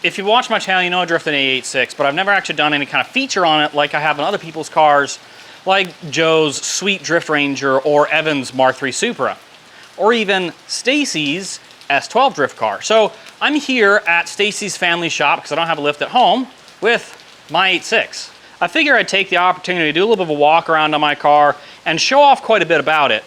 If you watch my channel, you know I drift an AE86, but I've never actually done any kind of feature on it like I have on other people's cars, like Joe's sweet Drift Ranger or Evan's Mark III Supra, or even Stacy's S12 drift car. So I'm here at Stacy's family shop because I don't have a lift at home with my 86. I figure I'd take the opportunity to do a little bit of a walk around on my car and show off quite a bit about it.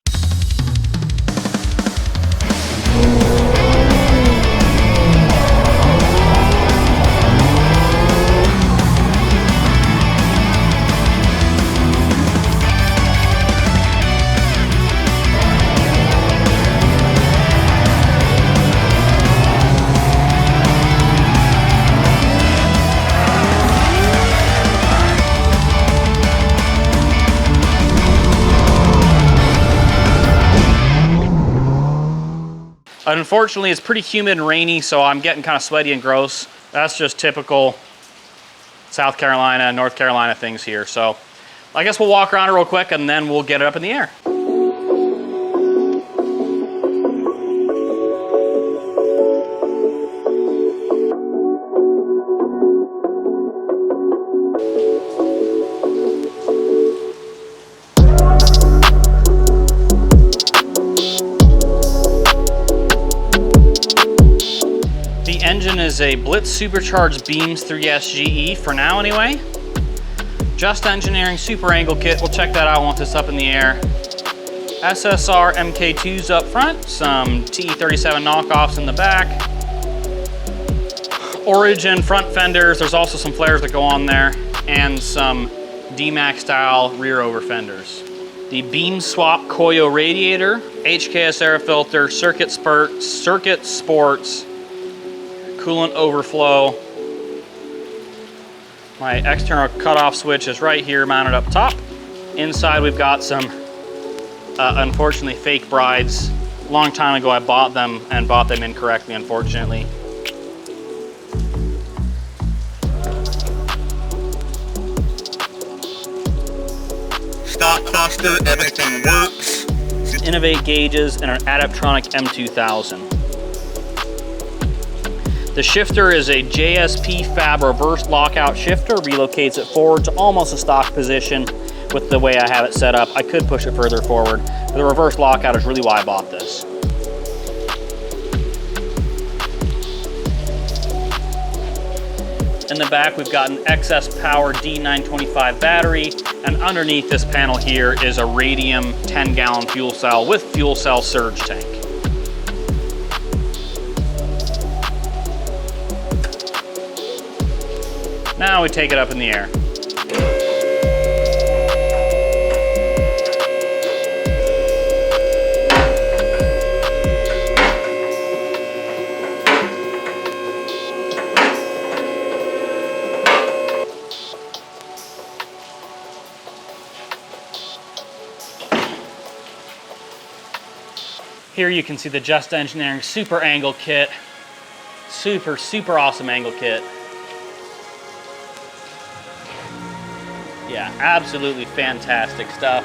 Unfortunately, it's pretty humid and rainy, so I'm getting kind of sweaty and gross. That's just typical South Carolina, North Carolina things here. So I guess we'll walk around it real quick and then we'll get it up in the air. The engine is a Blitz supercharged Beams 3S GE for now anyway. Just Engineering Super Angle Kit, we'll check that out once it's up in the air. SSR MK2s up front, some TE37 knockoffs in the back. Origin front fenders, there's also some flares that go on there, and some D-Max style rear over fenders. The Beam Swap Coyo radiator, HKS air filter, circuit sports, coolant overflow. My external cutoff switch is right here mounted up top. Inside we've got some, unfortunately, fake brides. A long time ago I bought them and bought them incorrectly, unfortunately. Stock cluster, everything works. Innovate gauges and an Adaptronic M2000. The shifter is a JSP Fab reverse lockout shifter, relocates it forward to almost a stock position with the way I have it set up. I could push it further forward, but the reverse lockout is really why I bought this. In the back, we've got an XS Power D925 battery, and underneath this panel here is a Radium 10-gallon fuel cell with fuel cell surge tank. Now we take it up in the air. Here you can see the Just Engineering Super Angle Kit. Super awesome angle kit. Yeah, absolutely fantastic stuff.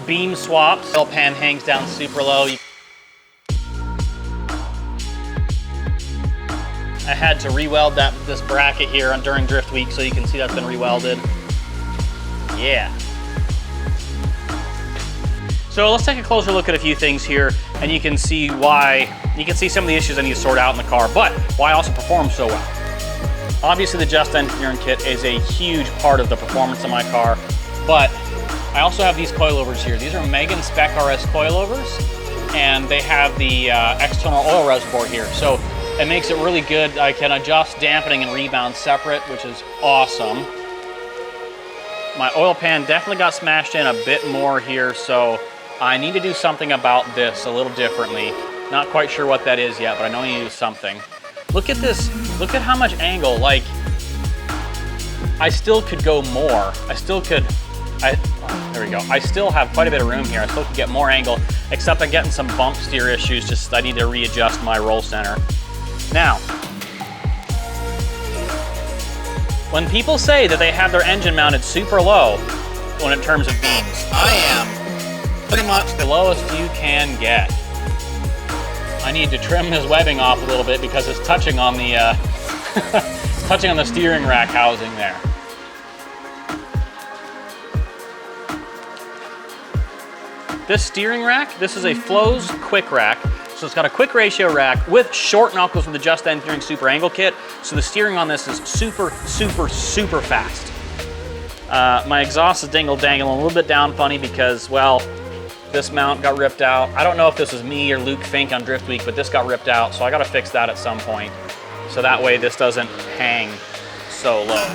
Beam swaps. Oil pan hangs down super low. I had to re-weld this bracket here during drift week, so you can see that's been re-welded. Yeah. So let's take a closer look at a few things here, and you can see some of the issues I need to sort out in the car, but why it also performs so well. Obviously, the Just Engineering Kit is a huge part of the performance of my car, but I also have these coilovers here. These are Megan Spec RS coilovers, and they have the external oil reservoir here. So it makes it really good. I can adjust dampening and rebound separate, which is awesome. My oil pan definitely got smashed in a bit more here, so I need to do something about this a little differently. Not quite sure what that is yet, but I know I need to do something. Look at this, look at how much angle, like, I still could go more. There we go. I still have quite a bit of room here. I still could get more angle, except I'm getting some bump steer issues, just I need to readjust my roll center. Now, when people say that they have their engine mounted super low, when in terms of beams, I am pretty much the lowest you can get. I need to trim this webbing off a little bit because it's touching on the touching on the steering rack housing there. This steering rack, this is a Flows quick rack. So it's got a quick ratio rack with short knuckles with the Just Engineering Super Angle Kit. So the steering on this is super, super, super fast. My exhaust is dangle-dangling a little bit down funny because, well, this mount got ripped out. I don't know if this was me or Luke Fink on Drift Week, but this got ripped out, so I gotta fix that at some point. So that way this doesn't hang so low.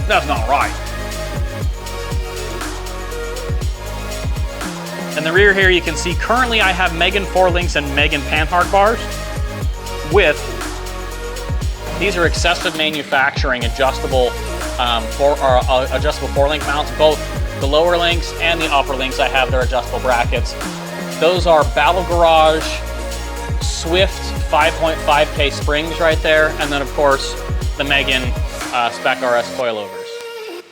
That's not right. In the rear here, you can see currently I have Megan 4-links and Megan Panhard bars with, these are excessive manufacturing adjustable adjustable 4-link mounts. Both the lower links and the upper links I have their adjustable brackets. Those are Battle Garage Swift 5.5K springs right there. And then of course, the Megan Spec RS coilovers.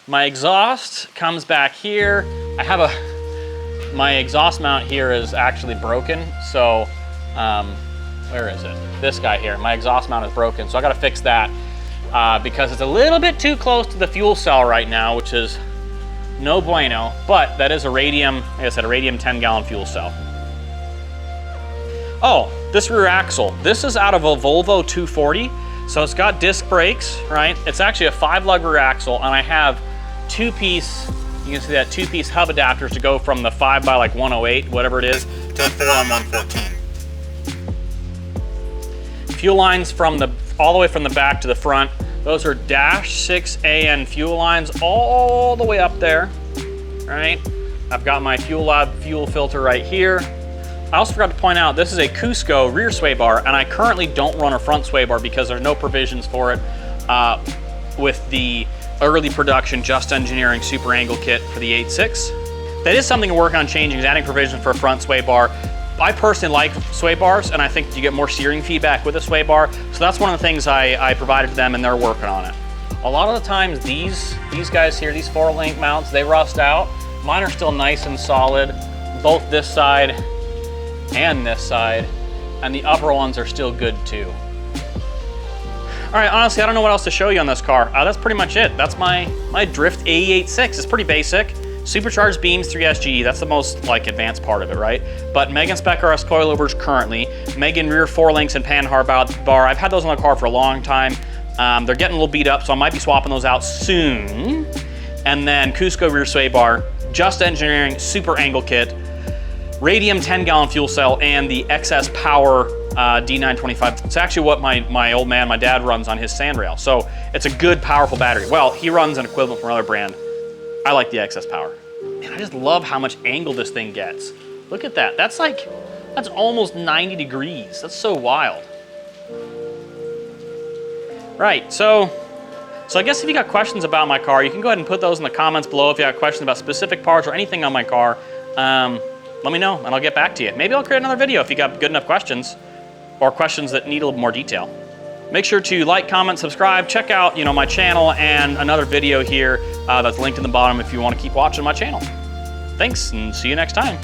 My exhaust comes back here. I have my exhaust mount here is actually broken, so where is it? This guy here. My exhaust mount is broken, so I got to fix that because it's a little bit too close to the fuel cell right now, which is no bueno. But that is a Radium, like I said, a Radium 10-gallon fuel cell. Oh, this rear axle. This is out of a Volvo 240, so it's got disc brakes, right? It's actually a 5-lug rear axle, and I have 2-piece. You can see that 2-piece hub adapters to go from the 5x108, whatever it is, to the 4x114. Fuel lines from all the way from the back to the front. Those are -6AN fuel lines all the way up there, right? I've got my Fuel Lab fuel filter right here. I also forgot to point out, this is a Cusco rear sway bar, and I currently don't run a front sway bar because there's no provisions for it with the early production Just Engineering Super Angle Kit for the 86. That is something to work on changing, is adding provisions for a front sway bar. I personally like sway bars, and I think you get more steering feedback with a sway bar, so that's one of the things I provided to them, and they're working on it. A lot of the times, these guys here, these 4-link mounts, they rust out. Mine are still nice and solid, both this side and this side, and the upper ones are still good too. All right, honestly, I don't know what else to show you on this car. That's pretty much it. That's my Drift AE86. It's pretty basic. Supercharged beams, 3SGE, that's the most like advanced part of it, right? But Megan Spec RS coilovers currently, Megan rear 4-links and Panhard bar. I've had those on the car for a long time. They're getting a little beat up, so I might be swapping those out soon. And then Cusco rear sway bar, Just Engineering Super Angle Kit, Radium 10-gallon fuel cell, and the XS Power D925. It's actually what my old man, my dad, runs on his sandrail. So it's a good, powerful battery. Well, he runs an equivalent from another brand. I like the XS Power. And I just love how much angle this thing gets. Look at that. That's almost 90 degrees. That's so wild. Right, so I guess if you got questions about my car, you can go ahead and put those in the comments below. If you have questions about specific parts or anything on my car, let me know and I'll get back to you. Maybe I'll create another video if you got good enough questions or questions that need a little more detail. Make sure to like, comment, subscribe, check out my channel and another video here that's linked in the bottom if you want to keep watching my channel. Thanks and see you next time.